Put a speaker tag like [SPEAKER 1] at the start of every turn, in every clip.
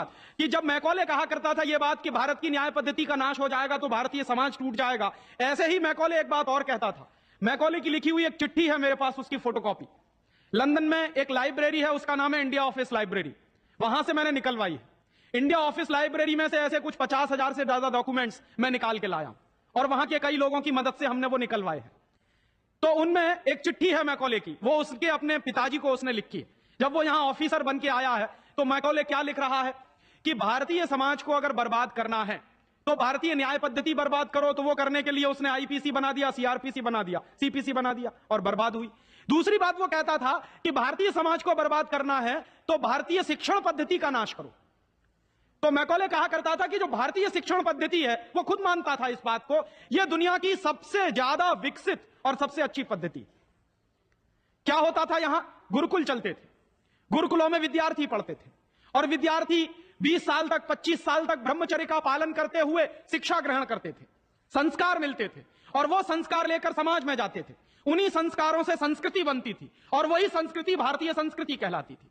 [SPEAKER 1] कि जब मैकॉले कहा करता था यह बात कि भारत की न्याय पद्धति का नाश हो जाएगा तो भारतीय समाज टूट जाएगा, ऐसे ही मैकॉले एक बात और कहता था। मैकॉले की लिखी हुई एक चिट्ठी है मेरे पास, उसकी फोटोकॉपी। लंदन में एक लाइब्रेरी है, उसका नाम है इंडिया ऑफिस लाइब्रेरी, वहां से मैंने निकलवाई है। इंडिया ऑफिस लाइब्रेरी में से ऐसे कुछ 50,000 से ज्यादा डॉक्यूमेंट्स मैं निकाल के लाया और वहां के कई लोगों की मदद से हमने वो निकलवाए हैं। तो उनमें एक चिट्ठी है मैकॉले की, वो उसके अपने पिताजी को उसने लिखी है। जब वो यहां ऑफिसर बन के आया है तो मैकॉले क्या लिख रहा है कि भारतीय समाज को अगर बर्बाद करना है तो भारतीय न्याय पद्धति बर्बाद करो। तो वो करने के लिए उसने आईपीसी बना दिया, सीआरपीसी बना दिया, सीपीसी बना दिया और बर्बाद हुई। दूसरी बात वो कहता था कि भारतीय समाज को बर्बाद करना है तो भारतीय शिक्षण पद्धति का नाश करो। तो मैकॉले कहा करता था कि जो भारतीय शिक्षण पद्धति है, वो खुद मानता था इस बात को, यह दुनिया की सबसे ज्यादा विकसित और सबसे अच्छी पद्धति। क्या होता था, यहां गुरुकुल चलते थे, गुरुकुलों में विद्यार्थी पढ़ते थे और विद्यार्थी 20 साल तक, 25 साल तक ब्रह्मचर्य का पालन करते हुए शिक्षा ग्रहण करते थे, संस्कार मिलते थे और वो संस्कार लेकर समाज में जाते थे। उन्हीं संस्कारों से संस्कृति बनती थी और वही संस्कृति भारतीय संस्कृति कहलाती थी।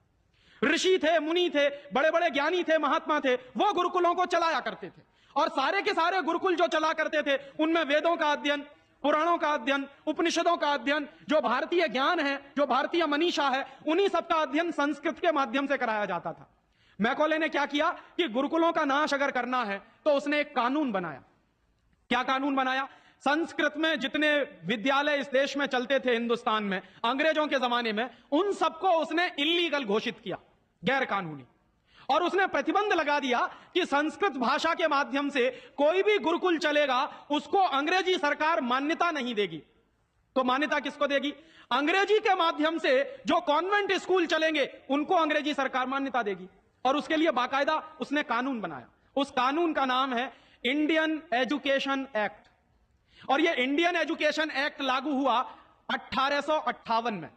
[SPEAKER 1] ऋषि थे, मुनि थे, बड़े बड़े ज्ञानी थे, महात्मा थे, वो गुरुकुलों को चलाया करते थे और सारे के सारे गुरुकुल जो चला करते थे उनमें वेदों का अध्ययन, पुराणों का अध्ययन, उपनिषदों का अध्ययन, जो भारतीय ज्ञान है, जो भारतीय मनीषा है, उन्हीं सबका अध्ययन संस्कृत के माध्यम से कराया जाता था। मैकॉले ने क्या किया कि गुरुकुलों का नाश अगर करना है तो उसने एक कानून बनाया। क्या कानून बनाया? संस्कृत में जितने विद्यालय इस देश में चलते थे हिंदुस्तान में अंग्रेजों के जमाने में, उन सबको उसने इल्लीगल घोषित किया, गैर कानूनी। और उसने प्रतिबंध लगा दिया कि संस्कृत भाषा के माध्यम से कोई भी गुरुकुल चलेगा उसको अंग्रेजी सरकार मान्यता नहीं देगी। तो मान्यता किसको देगी? अंग्रेजी के माध्यम से जो कॉन्वेंट स्कूल चलेंगे उनको अंग्रेजी सरकार मान्यता देगी। और उसके लिए बाकायदा उसने कानून बनाया। उस कानून का नाम है इंडियन एजुकेशन एक्ट। और यह इंडियन एजुकेशन एक्ट लागू हुआ 1858 में,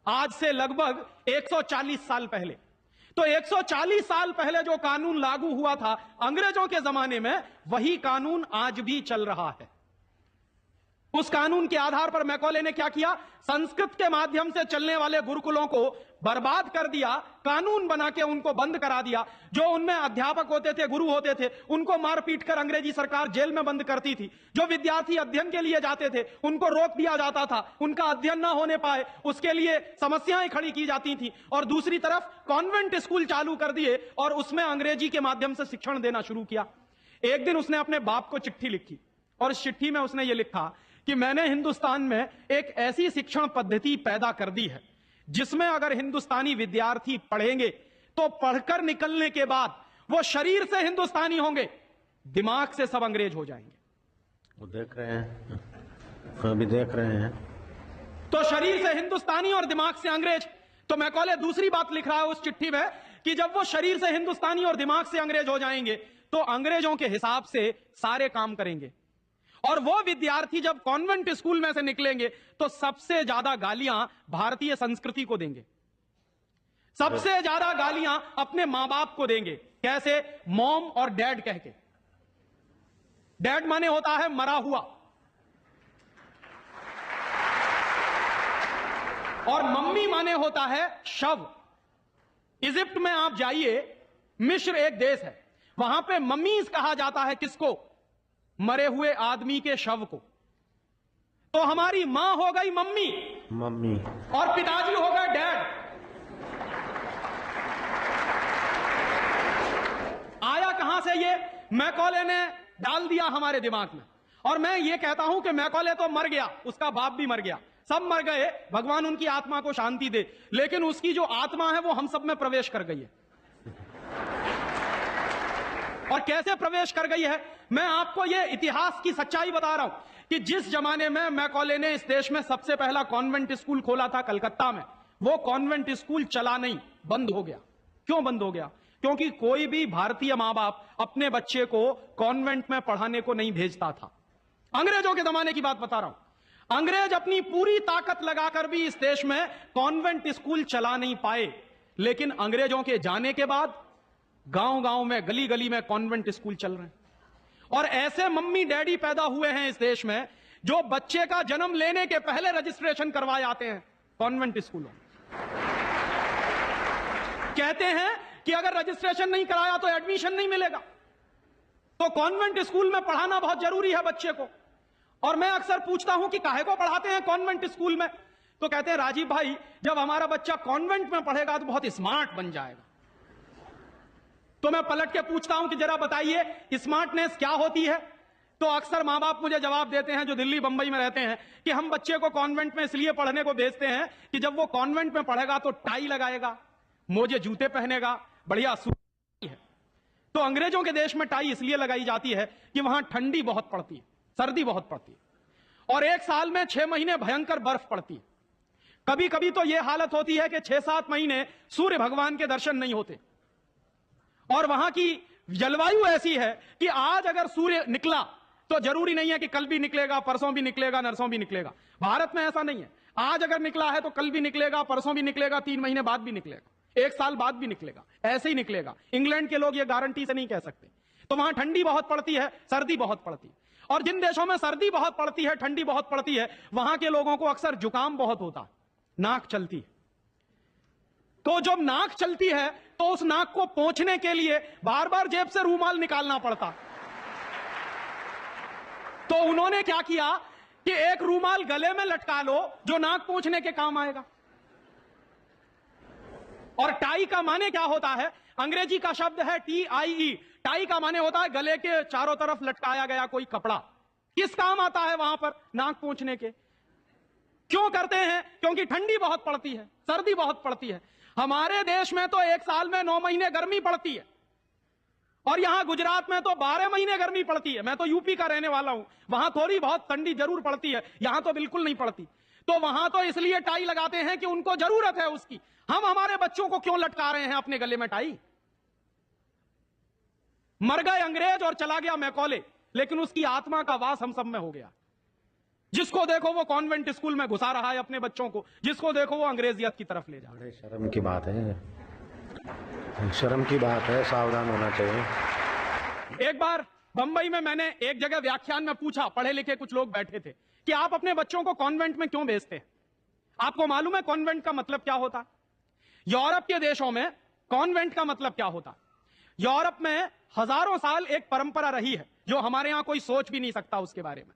[SPEAKER 1] आज से लगभग 140 साल पहले। तो 140 साल पहले जो कानून लागू हुआ था अंग्रेजों के जमाने में, वही कानून आज भी चल रहा है। उस कानून के आधार पर मैकॉले ने क्या किया? संस्कृत के माध्यम से चलने वाले गुरुकुलों को बर्बाद कर दिया, कानून बना के उनको बंद करा दिया। जो उनमें अध्यापक होते थे, गुरु होते थे, उनको मार पीट कर अंग्रेजी सरकार जेल में बंद करती थी। जो विद्यार्थी अध्ययन के लिए जाते थे उनको रोक दिया जाता था, उनका अध्ययन ना होने पाए उसके लिए समस्याएं खड़ी की जाती थी। और दूसरी तरफ कॉन्वेंट स्कूल चालू कर दिए और उसमें अंग्रेजी के माध्यम से शिक्षण देना शुरू किया। एक दिन उसने अपने बाप को चिट्ठी लिखी और इस चिट्ठी में उसने ये लिखा कि मैंने हिंदुस्तान में एक ऐसी शिक्षण पद्धति पैदा कर दी है जिसमें अगर हिंदुस्तानी विद्यार्थी पढ़ेंगे तो पढ़कर निकलने के बाद वो शरीर से हिंदुस्तानी होंगे, दिमाग से सब अंग्रेज हो जाएंगे।
[SPEAKER 2] वो देख रहे हैं, अभी देख रहे हैं।
[SPEAKER 1] तो शरीर से हिंदुस्तानी और दिमाग से अंग्रेज। तो मैकॉले दूसरी बात लिख रहा है उस चिट्ठी में कि जब वो शरीर से हिंदुस्तानी और दिमाग से अंग्रेज हो जाएंगे तो अंग्रेजों के हिसाब से सारे काम करेंगे। और वो विद्यार्थी जब कॉन्वेंट स्कूल में से निकलेंगे तो सबसे ज्यादा गालियां भारतीय संस्कृति को देंगे, सबसे ज्यादा गालियां अपने मां बाप को देंगे। कैसे? मॉम और डैड कह के। डैड माने होता है मरा हुआ और मम्मी माने होता है शव। इजिप्ट में आप जाइए, मिस्र एक देश है, वहां पे मम्मीज कहा जाता है किसको? मरे हुए आदमी के शव को। तो हमारी मां हो गई मम्मी,
[SPEAKER 2] मम्मी,
[SPEAKER 1] और पिताजी हो गए डैड। आया कहां से ये? मैकॉले ने डाल दिया हमारे दिमाग में। और मैं ये कहता हूं कि मैकॉले तो मर गया, उसका बाप भी मर गया, सब मर गए, भगवान उनकी आत्मा को शांति दे, लेकिन उसकी जो आत्मा है वो हम सब में प्रवेश कर गई है। और कैसे प्रवेश कर गई है? मैं आपको यह इतिहास की सच्चाई बता रहा हूं कि जिस जमाने में मैकॉले ने इस देश में सबसे पहला कॉन्वेंट स्कूल खोला था कलकत्ता में, वो कॉन्वेंट स्कूल चला नहीं, बंद हो गया। क्यों बंद हो गया? क्योंकि कोई भी भारतीय मां बाप अपने बच्चे को कॉन्वेंट में पढ़ाने को नहीं भेजता था। अंग्रेजों के जमाने की बात बता रहा हूं। अंग्रेज अपनी पूरी ताकत लगाकर भी इस देश में कॉन्वेंट स्कूल चला नहीं पाए, लेकिन अंग्रेजों के जाने के बाद गांव गांव में, गली गली में कॉन्वेंट स्कूल चल रहे हैं। और ऐसे मम्मी डैडी पैदा हुए हैं इस देश में जो बच्चे का जन्म लेने के पहले रजिस्ट्रेशन करवाए आते हैं कॉन्वेंट स्कूलों। कहते हैं कि अगर रजिस्ट्रेशन नहीं कराया तो एडमिशन नहीं मिलेगा। तो कॉन्वेंट स्कूल में पढ़ाना बहुत जरूरी है बच्चे को। और मैं अक्सर पूछता हूं कि काहे को पढ़ाते हैं कॉन्वेंट स्कूल में, तो कहते हैं राजीव भाई जब हमारा बच्चा कॉन्वेंट में पढ़ेगा तो बहुत स्मार्ट बन जाएगा। तो मैं पलट के पूछता हूं कि जरा बताइए स्मार्टनेस क्या होती है। तो अक्सर मां बाप मुझे जवाब देते हैं जो दिल्ली बंबई में रहते हैं कि हम बच्चे को कॉन्वेंट में इसलिए पढ़ने को भेजते हैं कि जब वो कॉन्वेंट में पढ़ेगा तो टाई लगाएगा, मोजे जूते पहनेगा, बढ़िया सूट है। तो अंग्रेजों के देश में टाई इसलिए लगाई जाती है कि वहां ठंडी बहुत पड़ती है, सर्दी बहुत पड़ती है, और एक साल में 6 महीने भयंकर बर्फ पड़ती है। कभी कभी तो यह हालत होती है कि 6-7 महीने सूर्य भगवान के दर्शन नहीं होते। और वहां की जलवायु ऐसी है कि आज अगर सूर्य निकला तो जरूरी नहीं है कि कल भी निकलेगा, परसों भी निकलेगा, नरसों भी निकलेगा। भारत में ऐसा नहीं है, आज अगर निकला है तो कल भी निकलेगा, परसों भी निकलेगा, 3 महीने बाद भी निकलेगा, 1 साल बाद भी निकलेगा, ऐसे ही निकलेगा। इंग्लैंड के लोग ये गारंटी से नहीं कह सकते। तो वहां ठंडी बहुत पड़ती है, सर्दी बहुत पड़ती है। और जिन देशों में सर्दी बहुत पड़ती है, ठंडी बहुत पड़ती है, वहां के लोगों को अक्सर जुकाम बहुत होता है, नाक चलती है। तो जब नाक चलती है तो उस नाक को पोंछने के लिए बार बार जेब से रूमाल निकालना पड़ता। तो उन्होंने क्या किया कि एक रूमाल गले में लटका लो जो नाक पोंछने के काम आएगा। और टाई का माने क्या होता है, अंग्रेजी का शब्द है TIE। टाई का माने होता है गले के चारों तरफ लटकाया गया कोई कपड़ा। किस काम आता है वहां पर, नाक पोंछने के। क्यों करते हैं? क्योंकि ठंडी बहुत पड़ती है, सर्दी बहुत पड़ती है। हमारे देश में तो 1 साल में 9 महीने गर्मी पड़ती है, और यहां गुजरात में तो 12 महीने गर्मी पड़ती है। मैं तो यूपी का रहने वाला हूं, वहां थोड़ी बहुत ठंडी जरूर पड़ती है, यहां तो बिल्कुल नहीं पड़ती। तो वहां तो इसलिए टाई लगाते हैं कि उनको जरूरत है उसकी। हम हमारे बच्चों को क्यों लटका रहे हैं अपने गले में टाई? मर गए अंग्रेज और चला गया मैकॉले, लेकिन उसकी आत्मा का वास हम सब में हो गया। जिसको देखो वो कॉन्वेंट स्कूल में घुसा रहा है अपने बच्चों को, जिसको देखो वो अंग्रेजियत की तरफ ले जा रहा है।
[SPEAKER 2] बड़े शर्म की बात है, शर्म की बात है, सावधान होना चाहिए।
[SPEAKER 1] एक बार बंबई में मैंने एक जगह व्याख्यान में पूछा, पढ़े लिखे कुछ लोग बैठे थे, कि आप अपने बच्चों को कॉन्वेंट में क्यों भेजते हैं? आपको मालूम है कॉन्वेंट का मतलब क्या होता है? यूरोप के देशों में कॉन्वेंट का मतलब क्या होता है? यूरोप में हजारों साल एक परंपरा रही है जो हमारे यहां कोई सोच भी नहीं सकता उसके बारे में।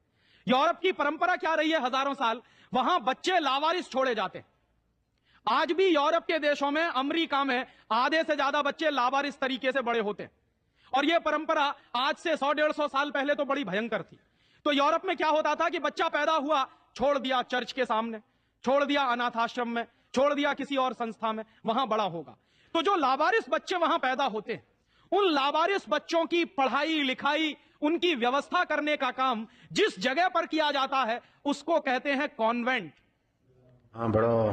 [SPEAKER 1] यूरोप की परंपरा क्या रही है हजारों साल? वहां बच्चे लावारिस छोड़े जाते हैं। आज भी यूरोप के देशों में, अमेरिका में आधे से ज्यादा बच्चे लावारिस तरीके से बड़े होते हैं। और यह परंपरा आज से 100-150 साल पहले तो बड़ी भयंकर थी। तो यूरोप में क्या होता था कि बच्चा पैदा हुआ, छोड़ दिया चर्च के सामने, छोड़ दिया अनाथ आश्रम में, छोड़ दिया किसी और संस्था में, वहां बड़ा होगा। तो जो लावारिस बच्चे वहां पैदा होते हैं, उन लावारिस बच्चों की पढ़ाई लिखाई, उनकी व्यवस्था करने का काम जिस जगह पर किया जाता है उसको कहते हैं कॉन्वेंट।
[SPEAKER 2] हाँ बड़ो,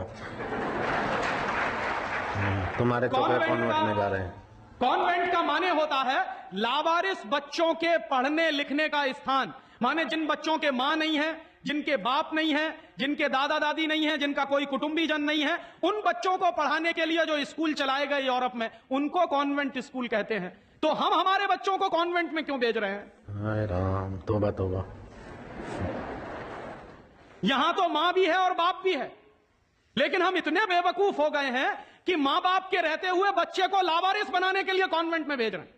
[SPEAKER 2] तुम्हारे तो कॉन्वेंट में जा रहे हैं।
[SPEAKER 1] कॉन्वेंट का माने होता है लावारिस बच्चों के पढ़ने लिखने का स्थान। माने जिन बच्चों के मां नहीं है, जिनके बाप नहीं है, जिनके दादा दादी नहीं है, जिनका कोई कुटुंबीजन नहीं है, उन बच्चों को पढ़ाने के लिए जो स्कूल चलाए गए यूरोप में, उनको कॉन्वेंट स्कूल कहते हैं। तो हम हमारे बच्चों को कॉन्वेंट में क्यों भेज रहे हैं?
[SPEAKER 2] हाय राम, तौबा तौबा।
[SPEAKER 1] यहां तो मां भी है और बाप भी है, लेकिन हम इतने बेवकूफ हो गए हैं कि मां बाप के रहते हुए बच्चे को लावारिस बनाने के लिए कॉन्वेंट में भेज रहे हैं।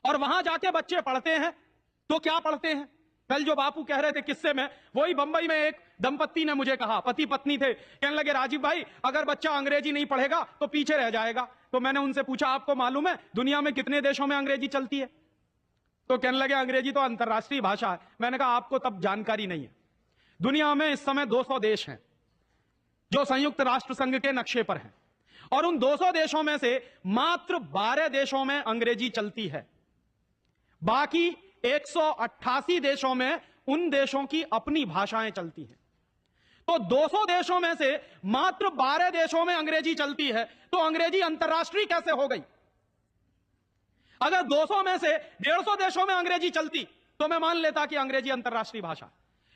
[SPEAKER 1] और वहां जाके बच्चे पढ़ते हैं तो क्या पढ़ते हैं? कल जो बापू कह रहे थे किस्से में, वही बंबई में एक दंपत्ति ने मुझे कहा, पति पत्नी थे, कहने लगे राजीव भाई अगर बच्चा अंग्रेजी नहीं पढ़ेगा तो पीछे रह जाएगा। तो मैंने उनसे पूछा आपको मालूम है दुनिया में कितने देशों में अंग्रेजी चलती है? तो कहने लगे अंग्रेजी तो अंतरराष्ट्रीय भाषा है। मैंने कहा आपको तब जानकारी नहीं है। दुनिया में इस समय 200 देश हैं जो संयुक्त राष्ट्र संघ के नक्शे पर हैं, और उन 200 देशों में से मात्र 12 देशों में अंग्रेजी चलती है। बाकी 188 देशों में उन देशों की अपनी भाषाएं चलती हैं। तो 200 देशों में से मात्र 12 देशों में अंग्रेजी चलती है, तो अंग्रेजी अंतरराष्ट्रीय कैसे हो गई? अगर 200 में से 150 देशों में अंग्रेजी चलती तो मैं मान लेता कि अंग्रेजी अंतरराष्ट्रीय भाषा,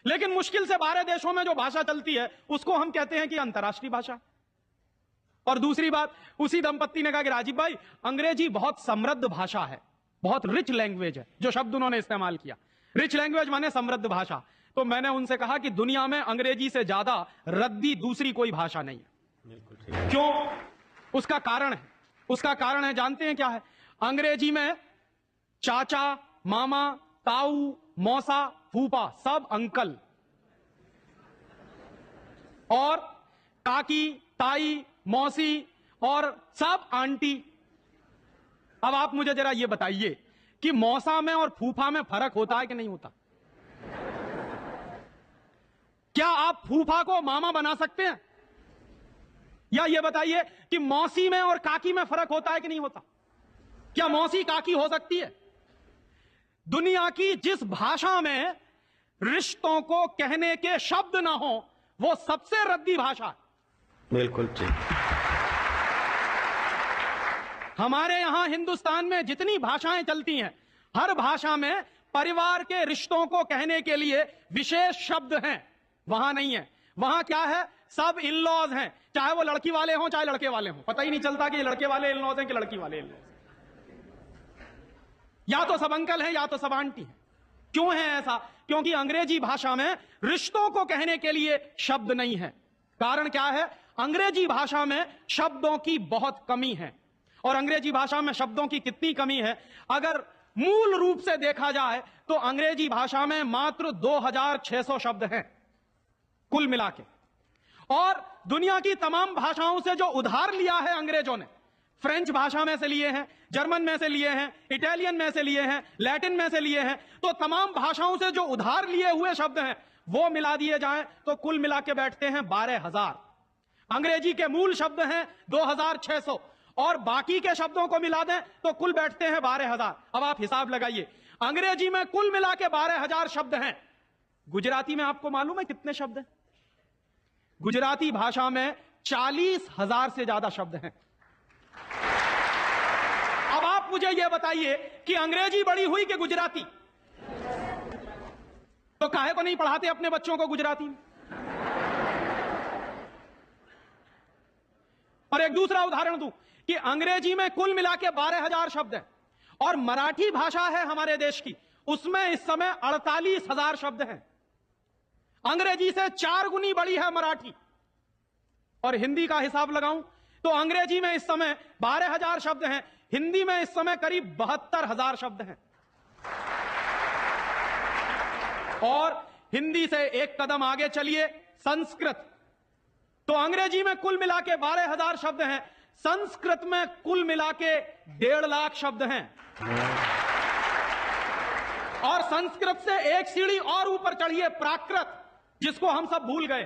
[SPEAKER 1] लेकिन मुश्किल से 12 देशों में जो भाषा चलती है उसको हम कहते हैं कि अंतरराष्ट्रीय भाषा। और दूसरी बात, उसी दंपत्ति ने कहा कि राजीव भाई अंग्रेजी बहुत समृद्ध भाषा है, बहुत रिच लैंग्वेज है। जो शब्द उन्होंने इस्तेमाल किया, रिच लैंग्वेज माने समृद्ध भाषा। तो मैंने उनसे कहा कि दुनिया में अंग्रेजी से ज्यादा रद्दी दूसरी कोई भाषा नहीं है। क्यों? उसका कारण है, उसका कारण है, जानते हैं क्या है? अंग्रेजी में चाचा, मामा, ताऊ, मौसा, फूफा सब अंकल, और काकी, ताई, मौसी और सब आंटी। अब आप मुझे जरा यह बताइए कि मौसा में और फूफा में फर्क होता है कि नहीं होता? क्या आप फूफा को मामा बना सकते हैं? या यह बताइए कि मौसी में और काकी में फर्क होता है कि नहीं होता? क्या मौसी काकी हो सकती है? दुनिया की जिस भाषा में रिश्तों को कहने के शब्द ना हो, वो सबसे रद्दी भाषा है।
[SPEAKER 2] बिल्कुल ठीक।
[SPEAKER 1] हमारे यहां हिंदुस्तान में जितनी भाषाएं चलती हैं, हर भाषा में परिवार के रिश्तों को कहने के लिए विशेष शब्द हैं। वहां नहीं है। वहां क्या है? सब इन लॉज हैं, चाहे वो लड़की वाले हों चाहे लड़के वाले हों। पता ही नहीं चलता कि ये लड़के वाले इन लॉज हैं कि लड़की वाले इन लॉज। या तो सब अंकल हैं या तो सब आंटी हैं। क्यों है ऐसा? क्योंकि अंग्रेजी भाषा में रिश्तों को कहने के लिए शब्द नहीं है। कारण क्या है? अंग्रेजी भाषा में शब्दों की बहुत कमी है। और अंग्रेजी भाषा में शब्दों की कितनी कमी है? अगर मूल रूप से देखा जाए तो अंग्रेजी भाषा में मात्र 2600 शब्द हैं कुल मिला के। और दुनिया की तमाम भाषाओं से जो उधार लिया है अंग्रेजों ने, फ्रेंच भाषा में से लिए हैं, जर्मन में से लिए हैं, इटालियन में से लिए हैं, लैटिन में से लिए हैं, तो तमाम भाषाओं से जो उधार लिए हुए शब्द हैं वो मिला दिए जाएं तो कुल मिला के बैठते हैं 12,000। अंग्रेजी के मूल शब्द हैं 2600 और बाकी के शब्दों को मिला दें तो कुल बैठते हैं 12,000। अब आप हिसाब लगाइए, अंग्रेजी में कुल मिला के 12,000 शब्द हैं। गुजराती में आपको मालूम है कितने शब्द हैं? गुजराती भाषा में 40,000 से ज्यादा शब्द हैं। अब आप मुझे यह बताइए कि अंग्रेजी बड़ी हुई कि गुजराती? तो काहे को नहीं पढ़ाते अपने बच्चों को गुजराती में? और एक दूसरा उदाहरण दूं कि अंग्रेजी में कुल मिला के 12,000 शब्द हैं और मराठी भाषा है हमारे देश की, उसमें इस समय 48,000 शब्द हैं। अंग्रेजी से 4 गुनी बड़ी है मराठी। और हिंदी का हिसाब लगाऊं तो अंग्रेजी में इस समय 12,000 शब्द हैं, हिंदी में इस समय करीब 72,000 शब्द हैं। और हिंदी से एक कदम आगे चलिए, संस्कृत। तो अंग्रेजी में कुल मिला के 12,000 शब्द हैं, संस्कृत में कुल मिला के 1.5 लाख शब्द हैं। और संस्कृत से एक सीढ़ी और ऊपर चढ़िए, प्राकृत, जिसको हम सब भूल गए।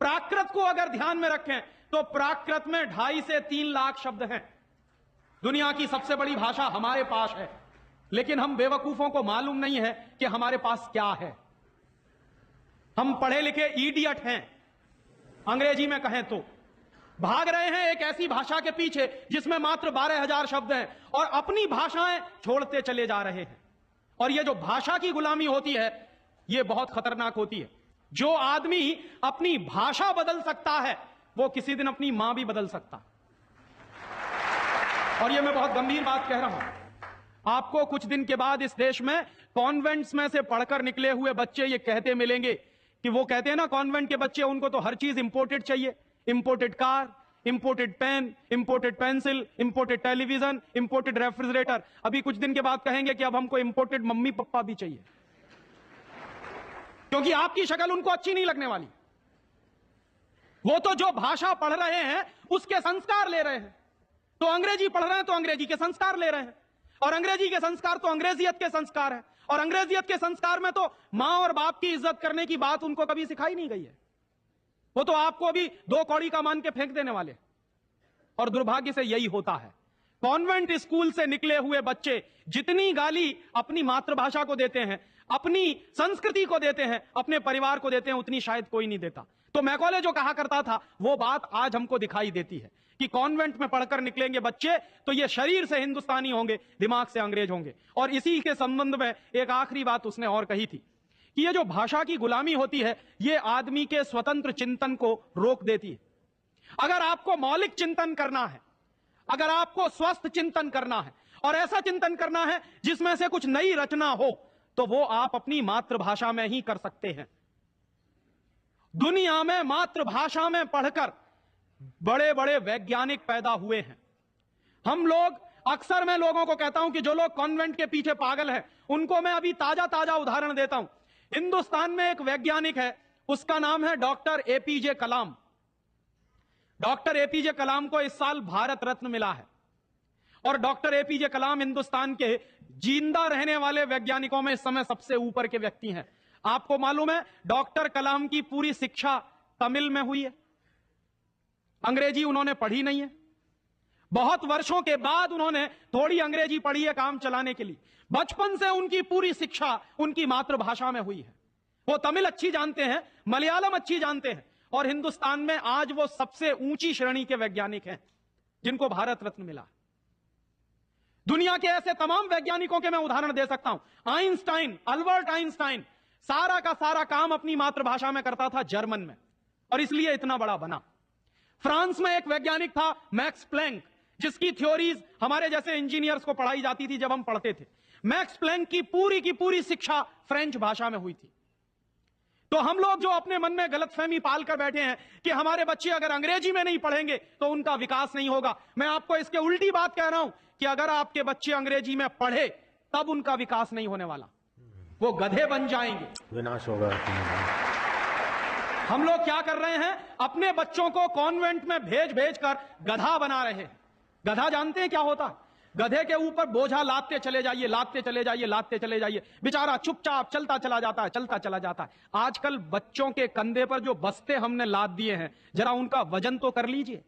[SPEAKER 1] प्राकृत को अगर ध्यान में रखें तो प्राकृत में 2.5 से 3 लाख शब्द हैं। दुनिया की सबसे बड़ी भाषा हमारे पास है, लेकिन हम बेवकूफों को मालूम नहीं है कि हमारे पास क्या है। हम पढ़े लिखे इडियट हैं, अंग्रेजी में कहें तो भाग रहे हैं एक ऐसी भाषा के पीछे जिसमें मात्र 12,000 शब्द हैं और अपनी भाषाएं छोड़ते चले जा रहे हैं। और यह जो भाषा की गुलामी होती है, यह बहुत खतरनाक होती है। जो आदमी अपनी भाषा बदल सकता है वो किसी दिन अपनी मां भी बदल सकता। और यह मैं बहुत गंभीर बात कह रहा हूं। आपको कुछ दिन के बाद इस देश में कॉन्वेंट्स में से पढ़कर निकले हुए बच्चे ये कहते मिलेंगे कि वो कहते हैं ना, कॉन्वेंट के बच्चे, उनको तो हर चीज इंपोर्टेड चाहिए। Imported car, imported pen, imported pencil, imported television, imported refrigerator. अभी कुछ दिन के बाद कहेंगे कि अब हमको इंपोर्टेड मम्मी पापा भी चाहिए, क्योंकि आपकी शक्ल उनको अच्छी नहीं लगने वाली। वो तो जो भाषा पढ़ रहे हैं उसके संस्कार ले रहे हैं। तो अंग्रेजी पढ़ रहे हैं तो अंग्रेजी के संस्कार ले रहे हैं, और अंग्रेजी के संस्कार तो अंग्रेजियत के संस्कार है। और अंग्रेजियत के संस्कार में तो मां और बाप की इज्जत करने की बात उनको कभी सिखाई नहीं गई है। वो तो आपको अभी 2 कौड़ी का मान के फेंक देने वाले। और दुर्भाग्य से यही होता है। कॉन्वेंट स्कूल से निकले हुए बच्चे जितनी गाली अपनी मातृभाषा को देते हैं, अपनी संस्कृति को देते हैं, अपने परिवार को देते हैं, उतनी शायद कोई नहीं देता। तो मैकॉले जो कहा करता था वो बात आज हमको दिखाई देती है कि कॉन्वेंट में पढ़कर निकलेंगे बच्चे तो ये शरीर से हिंदुस्तानी होंगे, दिमाग से अंग्रेज होंगे। और इसी के संबंध में एक आखिरी बात उसने और कही थी कि ये जो भाषा की गुलामी होती है, ये आदमी के स्वतंत्र चिंतन को रोक देती है। अगर आपको मौलिक चिंतन करना है, अगर आपको स्वस्थ चिंतन करना है और ऐसा चिंतन करना है जिसमें से कुछ नई रचना हो, तो वो आप अपनी मातृभाषा में ही कर सकते हैं। दुनिया में मातृभाषा में पढ़कर बड़े बड़े वैज्ञानिक पैदा हुए हैं, हम लोग अक्सर मैं लोगों को कहता हूं कि जो लोग कॉन्वेंट के पीछे पागल हैं, उनको मैं अभी ताजा ताजा उदाहरण देता हूं। हिंदुस्तान में एक वैज्ञानिक है, उसका नाम है डॉक्टर एपीजे कलाम। डॉक्टर एपीजे कलाम को इस साल भारत रत्न मिला है और डॉक्टर एपीजे कलाम हिंदुस्तान के जिंदा रहने वाले वैज्ञानिकों में इस समय सबसे ऊपर के व्यक्ति हैं। आपको मालूम है, डॉक्टर कलाम की पूरी शिक्षा तमिल में हुई है, अंग्रेजी उन्होंने पढ़ी नहीं है। बहुत वर्षों के बाद उन्होंने थोड़ी अंग्रेजी पढ़ी है काम चलाने के लिए। बचपन से उनकी पूरी शिक्षा उनकी मातृभाषा में हुई है। वो तमिल अच्छी जानते हैं, मलयालम अच्छी जानते हैं और हिंदुस्तान में आज वो सबसे ऊंची श्रेणी के वैज्ञानिक हैं जिनको भारत रत्न मिला। दुनिया के ऐसे तमाम वैज्ञानिकों के मैं उदाहरण दे सकता हूं। आइंस्टाइन, अल्बर्ट आइंस्टाइन सारा का सारा काम अपनी मातृभाषा में करता था, जर्मन में, और इसलिए इतना बड़ा बना। फ्रांस में एक वैज्ञानिक था मैक्स प्लैंक, जिसकी थ्योरीज हमारे जैसे इंजीनियर्स को पढ़ाई जाती थी जब हम पढ़ते थे। मैक्स प्लैंक की पूरी शिक्षा फ्रेंच भाषा में हुई थी। तो हम लोग जो अपने मन में गलतफहमी पाल कर बैठे हैं कि हमारे बच्चे अगर अंग्रेजी में नहीं पढ़ेंगे तो उनका विकास नहीं होगा, मैं आपको इसके उल्टी बात कह रहा हूं कि अगर आपके बच्चे अंग्रेजी में पढ़े तब उनका विकास नहीं होने वाला, वो गधे बन जाएंगे,
[SPEAKER 2] विनाश होगा।
[SPEAKER 1] हम लोग क्या कर रहे हैं, अपने बच्चों को कॉन्वेंट में भेज भेज कर गधा बना रहे हैं। गधा जानते हैं क्या होता है? गधे के ऊपर बोझा लादते चले जाइए, लादते चले जाइए, लादते चले जाइए, बेचारा चुपचाप चलता चला जाता है, चलता चला जाता है। आजकल बच्चों के कंधे पर जो बस्ते हमने लाद दिए हैं, जरा उनका वजन तो कर लीजिए।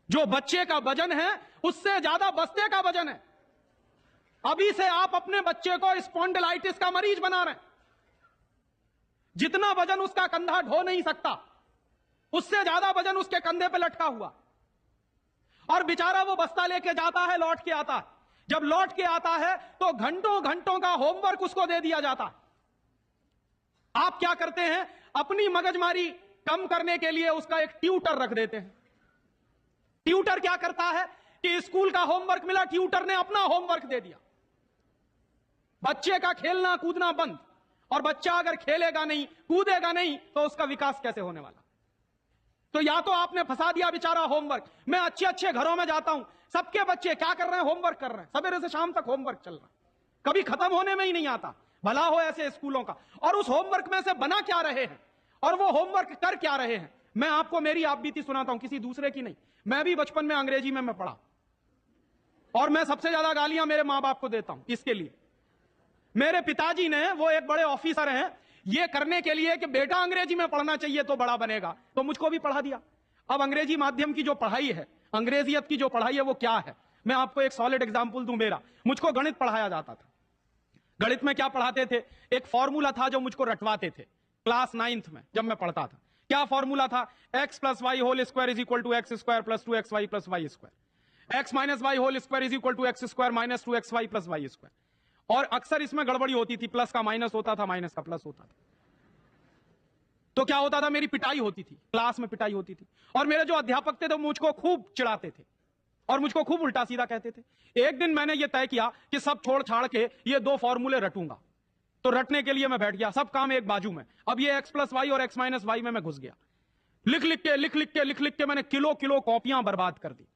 [SPEAKER 1] जो बच्चे का वजन है उससे ज्यादा बस्ते का वजन है। अभी से आप अपने बच्चे को स्पॉन्डिलाइटिस का मरीज बना रहे हैं। जितना वजन उसका कंधा ढो नहीं सकता, उससे ज्यादा वजन उसके कंधे पे लटका हुआ, और बेचारा वो बस्ता लेके जाता है, लौट के आता है। जब लौट के आता है तो घंटों घंटों का होमवर्क उसको दे दिया जाता है। आप क्या करते हैं, अपनी मगजमारी कम करने के लिए उसका एक ट्यूटर रख देते हैं। ट्यूटर क्या करता है कि स्कूल का होमवर्क मिला, ट्यूटर ने अपना होमवर्क दे दिया। बच्चे का खेलना कूदना बंद, और बच्चा अगर खेलेगा नहीं, कूदेगा नहीं, तो उसका विकास कैसे होने वाला? तो या तो आपने फंसा दिया बेचारा होमवर्क। मैं अच्छे अच्छे घरों में जाता हूं, सबके बच्चे क्या कर रहे हैं, होमवर्क कर रहे हैं, सवेरे से शाम तक होमवर्क चल रहा है, कभी खत्म होने में ही नहीं आता। भला हो ऐसे स्कूलों का। और उस होमवर्क में से बना क्या रहे हैं और वो होमवर्क कर क्या रहे हैं? मैं आपको मेरी आप बीती सुनाता हूं, किसी दूसरे की नहीं। मैं भी बचपन में अंग्रेजी में मैं पढ़ा, और मैं सबसे ज्यादा गालियां मेरे मां बाप को देता हूं। इसके लिए मेरे पिताजी ने, वो एक बड़े ऑफिसर हैं, ये करने के लिए कि बेटा अंग्रेजी में पढ़ना चाहिए तो बड़ा बनेगा, तो मुझको भी पढ़ा दिया। अब अंग्रेजी माध्यम की जो पढ़ाई है, अंग्रेजियत की जो पढ़ाई है, वो क्या है? मैं आपको एक सॉलिड एग्जांपल दूं। मुझको गणित पढ़ाया जाता था। गणित में क्या पढ़ाते थे, एक फॉर्मूला था जो मुझको रटवाते थे क्लास 9th में जब मैं पढ़ता था। क्या फॉर्मूला था? x + y whole square is equal to x² + 2xy + y², x - y whole square is equal to x² - 2xy + y²। और अक्सर इसमें गड़बड़ी होती थी, प्लस का माइनस होता था, माइनस का प्लस होता था। तो क्या होता था, मेरी पिटाई होती थी, क्लास में पिटाई होती थी। और मेरे जो अध्यापक थे तो मुझको खूब चिढ़ाते थे और मुझको खूब उल्टा सीधा कहते थे। एक दिन मैंने ये तय किया कि सब छोड़ छाड़ के ये 2 फॉर्मूले रटूंगा। तो रटने के लिए मैं बैठ गया, सब काम एक बाजू में। अब ये x + y और x - y में मैं घुस गया। लिख लिख के मैंने किलो किलो कॉपियां बर्बाद कर दी,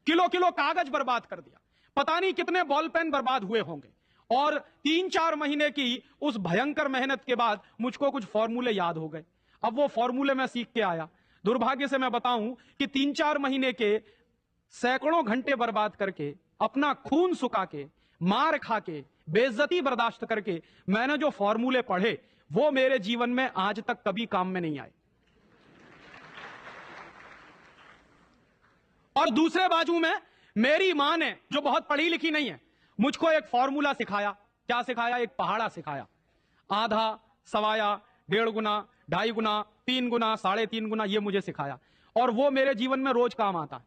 [SPEAKER 1] किलो किलो कागज बर्बाद कर दिया, पता नहीं कितने बॉल पेन बर्बाद हुए होंगे। और 3-4 महीने की उस भयंकर मेहनत के बाद मुझको कुछ फॉर्मूले याद हो गए। अब वो फॉर्मूले मैं सीख के आया। दुर्भाग्य से मैं बताऊं कि 3-4 महीने के सैकड़ों घंटे बर्बाद करके, अपना खून सुखा के, मार खा के, बेइज्जती बर्दाश्त करके मैंने जो फॉर्मूले पढ़े, वो मेरे जीवन में आज तक कभी काम में नहीं आए। और दूसरे बाजू में मेरी मां ने, जो बहुत पढ़ी लिखी नहीं है, मुझको एक फॉर्मूला सिखाया। क्या सिखाया? एक पहाड़ा सिखाया। आधा, सवाया, 1.5 गुना, 2.5 गुना, 3 गुना, 3.5 गुना, ये मुझे सिखाया। और वो मेरे जीवन में रोज काम आता है।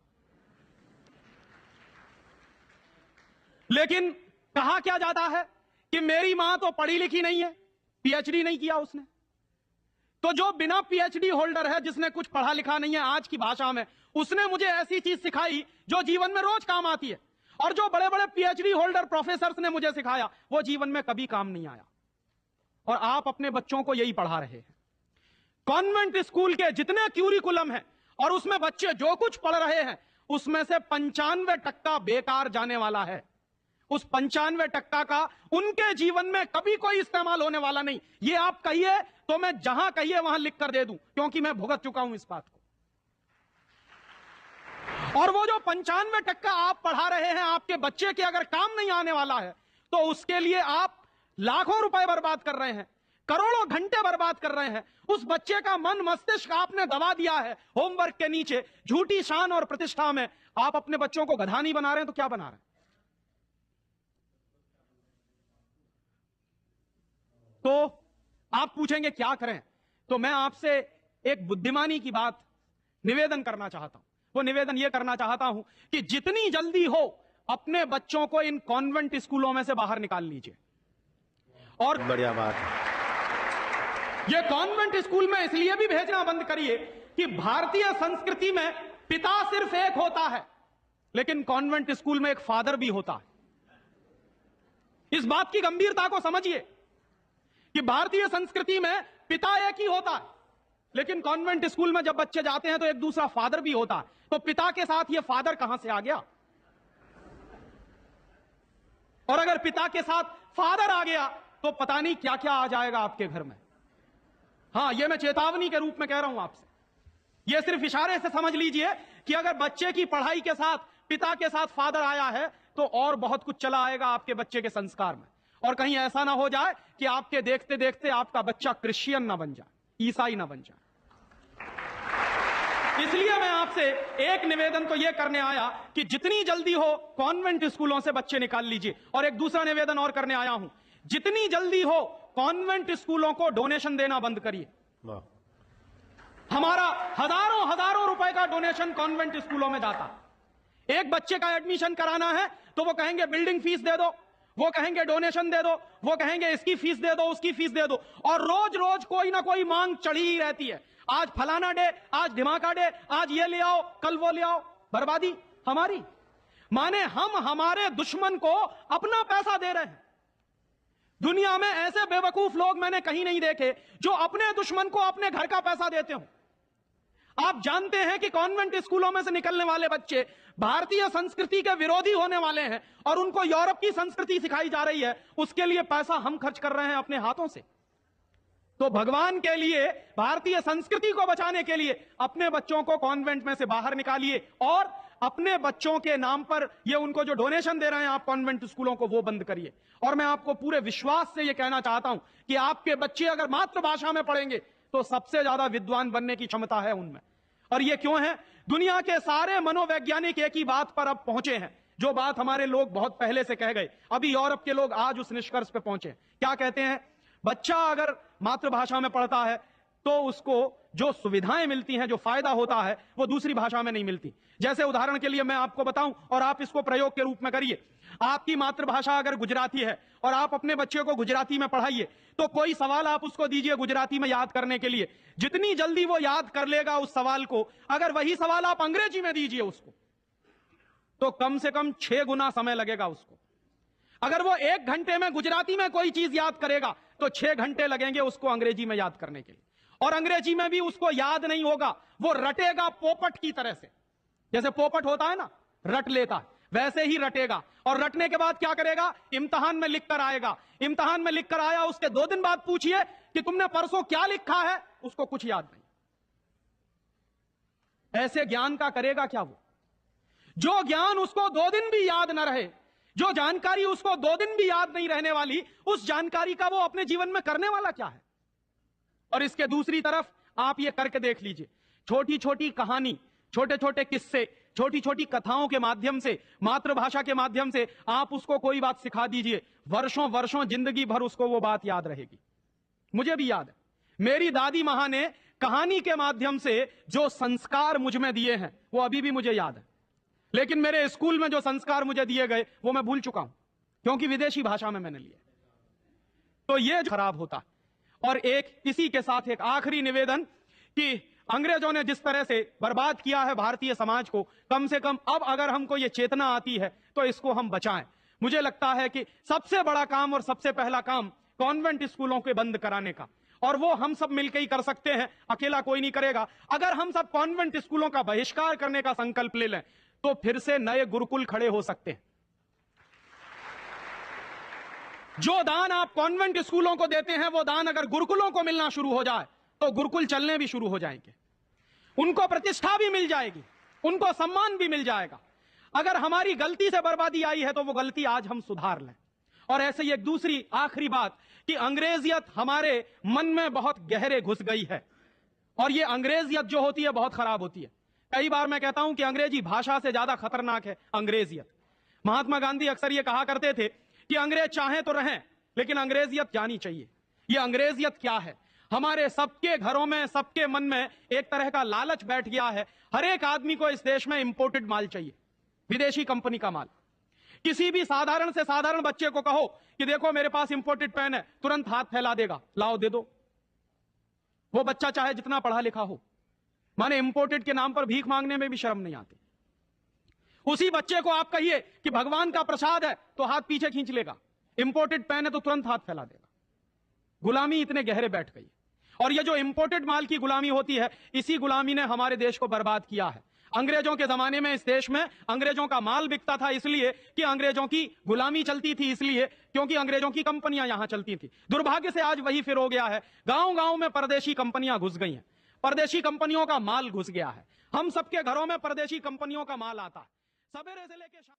[SPEAKER 1] लेकिन कहा क्या जाता है कि मेरी मां तो पढ़ी लिखी नहीं है, पीएचडी नहीं किया उसने। तो जो बिना पीएचडी होल्डर है, जिसने कुछ पढ़ा लिखा नहीं है, आज की भाषा में, उसने मुझे ऐसी चीज सिखाई जो जीवन में रोज काम आती है। और जो बड़े बड़े पीएचडी होल्डर प्रोफेसर्स ने मुझे सिखाया, वो जीवन में कभी काम नहीं आया। और आप अपने बच्चों को यही पढ़ा रहे हैं। कॉन्वेंट स्कूल के जितने क्यूरिकुलम हैं और उसमें बच्चे जो कुछ पढ़ रहे हैं, उसमें से 95% बेकार जाने वाला है। उस 95% का उनके जीवन में कभी कोई इस्तेमाल होने वाला नहीं। ये आप कहिए तो मैं जहां कहिए वहां लिख कर दे दूं, क्योंकि मैं भुगत चुका हूं इस बात को। और वो जो 95% आप पढ़ा रहे हैं, आपके बच्चे के अगर काम नहीं आने वाला है, तो उसके लिए आप लाखों रुपए बर्बाद कर रहे हैं, करोड़ों घंटे बर्बाद कर रहे हैं। उस बच्चे का मन मस्तिष्क आपने दबा दिया है होमवर्क के नीचे, झूठी शान और प्रतिष्ठा में। आप अपने बच्चों को गधा नहीं बना रहे हैं तो क्या बना रहे हैं? तो आप पूछेंगे क्या करें, तो मैं आपसे एक बुद्धिमानी की बात निवेदन करना चाहता हूं। वो निवेदन यह करना चाहता हूं कि जितनी जल्दी हो अपने बच्चों को इन कॉन्वेंट स्कूलों में से बाहर निकाल लीजिए। और
[SPEAKER 2] बढ़िया बात है।
[SPEAKER 1] ये कॉन्वेंट स्कूल में इसलिए भी भेजना बंद करिए कि भारतीय संस्कृति में पिता सिर्फ एक होता है, लेकिन कॉन्वेंट स्कूल में एक फादर भी होता है। इस बात की गंभीरता को समझिए कि भारतीय संस्कृति में पिता एक ही होता है, लेकिन कॉन्वेंट स्कूल में जब बच्चे जाते हैं तो एक दूसरा फादर भी होता है। तो पिता के साथ ये फादर कहां से आ गया? और अगर पिता के साथ फादर आ गया तो पता नहीं क्या क्या आ जाएगा आपके घर में। हां, यह मैं चेतावनी के रूप में कह रहा हूं आपसे। यह सिर्फ इशारे से समझ लीजिए कि अगर बच्चे की पढ़ाई के साथ पिता के साथ फादर आया है तो और बहुत कुछ चला आएगा आपके बच्चे के संस्कार में। और कहीं ऐसा ना हो जाए कि आपके देखते देखते आपका बच्चा क्रिश्चियन ना बन जाए, ईसाई ना बन जाए। इसलिए मैं आपसे एक निवेदन तो यह करने आया कि जितनी जल्दी हो कॉन्वेंट स्कूलों से बच्चे निकाल लीजिए। और एक दूसरा निवेदन और करने आया हूं, जितनी जल्दी हो कॉन्वेंट स्कूलों को डोनेशन देना बंद करिए। हमारा हजारों हजारों रुपए का डोनेशन कॉन्वेंट स्कूलों में जाता। एक बच्चे का एडमिशन कराना है तो वो कहेंगे बिल्डिंग फीस दे दो, वो कहेंगे डोनेशन दे दो, वो कहेंगे इसकी फीस दे दो, उसकी फीस दे दो, और रोज रोज कोई ना कोई मांग चढ़ी ही रहती है। आज फलाना डे, आज धमाका डे, आज ये ले आओ, कल वो ले आओ। बर्बादी हमारी, माने हम हमारे दुश्मन को अपना पैसा दे रहे हैं। दुनिया में ऐसे बेवकूफ लोग मैंने कहीं नहीं देखे जो अपने दुश्मन को अपने घर का पैसा देते हो। आप जानते हैं कि कॉन्वेंट स्कूलों में से निकलने वाले बच्चे भारतीय संस्कृति के विरोधी होने वाले हैं और उनको यूरोप की संस्कृति सिखाई जा रही है। उसके लिए पैसा हम खर्च कर रहे हैं अपने हाथों से। तो भगवान के लिए, भारतीय संस्कृति को बचाने के लिए अपने बच्चों को कॉन्वेंट में से बाहर निकालिए और अपने बच्चों के नाम पर ये उनको जो डोनेशन दे रहे हैं आप कॉन्वेंट स्कूलों को, वो बंद करिए। और मैं आपको पूरे विश्वास से ये कहना चाहता हूं कि आपके बच्चे अगर मातृभाषा में पढ़ेंगे तो सबसे ज्यादा विद्वान बनने की क्षमता है उनमें। और ये क्यों है? दुनिया के सारे मनोवैज्ञानिक एक ही बात पर अब पहुंचे हैं, जो बात हमारे लोग बहुत पहले से कह गए। अभी यूरोप के लोग आज उस निष्कर्ष पे पहुंचे। क्या कहते हैं? बच्चा अगर मातृभाषा में पढ़ता है तो उसको जो सुविधाएं मिलती हैं, जो फायदा होता है, वो दूसरी भाषा में नहीं मिलती। जैसे उदाहरण के लिए मैं आपको बताऊं और आप इसको प्रयोग के रूप में करिए। आपकी मातृभाषा अगर गुजराती है और आप अपने बच्चे को गुजराती में पढ़ाइए, तो कोई सवाल आप उसको दीजिए गुजराती में याद करने के लिए, जितनी जल्दी वो याद कर लेगा उस सवाल को, अगर वही सवाल आप अंग्रेजी में दीजिए उसको, तो कम से कम 6 गुना समय लगेगा उसको। अगर वो 1 घंटे में गुजराती में कोई चीज याद करेगा तो 6 घंटे लगेंगे उसको अंग्रेजी में याद करने के लिए। और अंग्रेजी में भी उसको याद नहीं होगा, वो रटेगा पोपट की तरह से। जैसे पोपट होता है ना, रट लेता है, वैसे ही रटेगा। और रटने के बाद क्या करेगा? इम्तिहान में लिख कर आएगा। इम्तिहान में लिख कर आया, उसके 2 दिन बाद पूछिए कि तुमने परसों क्या लिखा है, उसको कुछ याद नहीं। ऐसे ज्ञान का करेगा क्या वो? जो ज्ञान उसको 2 दिन भी याद न रहे, जो जानकारी उसको 2 दिन भी याद नहीं रहने वाली, उस जानकारी का वो अपने जीवन में करने वाला क्या है? और इसके दूसरी तरफ आप ये करके देख लीजिए, छोटी छोटी कहानी, छोटे छोटे किस्से, छोटी छोटी कथाओं के माध्यम से, मातृभाषा के माध्यम से आप उसको कोई बात सिखा दीजिए, वर्षों वर्षों जिंदगी भर उसको वो बात याद रहेगी। मुझे भी याद है, मेरी दादी मां ने कहानी के माध्यम से जो संस्कार मुझ में दिए हैं वो अभी भी मुझे याद है। लेकिन मेरे स्कूल में जो संस्कार मुझे दिए गए वो मैं भूल चुका हूं, क्योंकि विदेशी भाषा में मैंने लिए। तो ये खराब होता है। और एक इसी के साथ एक आखिरी निवेदन कि अंग्रेजों ने जिस तरह से बर्बाद किया है भारतीय समाज को, कम से कम अब अगर हमको ये चेतना आती है तो इसको हम बचाएं। मुझे लगता है कि सबसे बड़ा काम और सबसे पहला काम कॉन्वेंट स्कूलों के बंद कराने का, और वो हम सब मिलकर ही कर सकते हैं, अकेला कोई नहीं करेगा। अगर हम सब कॉन्वेंट स्कूलों का बहिष्कार करने का संकल्प ले लें तो फिर से नए गुरुकुल खड़े हो सकते हैं। जो दान आप कॉन्वेंट स्कूलों को देते हैं, वो दान अगर गुरुकुलों को मिलना शुरू हो जाए तो गुरुकुल चलने भी शुरू हो जाएंगे, उनको प्रतिष्ठा भी मिल जाएगी, उनको सम्मान भी मिल जाएगा। अगर हमारी गलती से बर्बादी आई है तो वो गलती आज हम सुधार लें। और ऐसे ही एक दूसरी आखिरी बात कि अंग्रेजियत हमारे मन में बहुत गहरे घुस गई है, और ये अंग्रेजियत जो होती है बहुत खराब होती है। कई बार मैं कहता हूं कि अंग्रेजी भाषा से ज्यादा खतरनाक है अंग्रेजियत। महात्मा गांधी अक्सर ये कहा करते थे कि अंग्रेज चाहें तो रहें, लेकिन अंग्रेजियत जानी चाहिए। ये अंग्रेजियत क्या है? हमारे सबके घरों में, सबके मन में एक तरह का लालच बैठ गया है। हर एक आदमी को इस देश में इंपोर्टेड माल चाहिए, विदेशी कंपनी का माल। किसी भी साधारण से साधारण बच्चे को कहो कि देखो मेरे पास इंपोर्टेड पेन है, तुरंत हाथ फैला देगा, लाओ दे दो। वो बच्चा चाहे जितना पढ़ा लिखा हो, माने इंपोर्टेड के नाम पर भीख मांगने में भी शर्म नहीं आती। उसी बच्चे को आप कहिए कि भगवान का प्रसाद है तो हाथ पीछे खींच लेगा, इंपोर्टेड पेन है तो तुरंत हाथ फैला देगा। गुलामी इतने गहरे बैठ गई, और ये जो इंपोर्टेड माल की गुलामी होती है, इसी गुलामी ने हमारे देश को बर्बाद किया है। अंग्रेजों के जमाने में इस देश में अंग्रेजों का माल बिकता था इसलिए कि अंग्रेजों की गुलामी चलती थी, इसलिए क्योंकि अंग्रेजों की कंपनियां यहां चलती थी। दुर्भाग्य से आज वही फिर हो गया है, गांव गांव में परदेशी कंपनियां घुस गई हैं, परदेशी कंपनियों का माल घुस गया है। हम सबके घरों में परदेशी कंपनियों का माल आता है, सवेरे से लेके